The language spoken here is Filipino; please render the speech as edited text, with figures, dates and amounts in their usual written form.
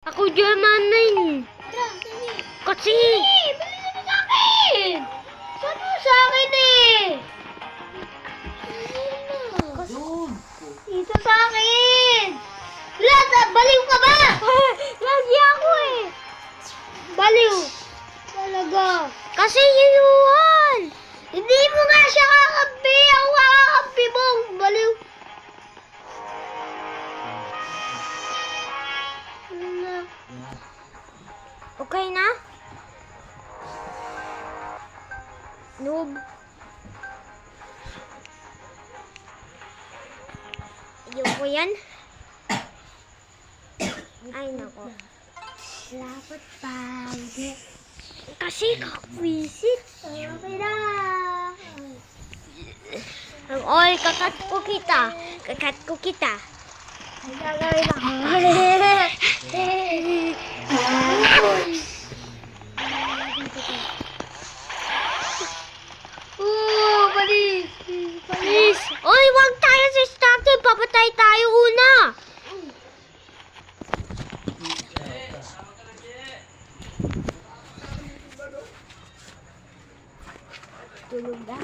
Ako naman din. Kasi. Bili mo sa akin! Sabi mo sa akin eh! Doon. Ito sa akin! Baliw ka ba? Lagi ako eh. Baliw! Talaga. Kasi yun. Hindi mo nga siya kakampi! Ako kakampi mo! Baliw! Ano na? Okay na? Noob. Ayoko yan. Ay, nako. Dapat pa. Kasi kakwisit. Okay na. Oy, kakat ko kita. Kakat ko kita. Ang gagawin ako. Balis! Please. Oy, wag tayo sa starting. Papatay tayo una. Tulog na.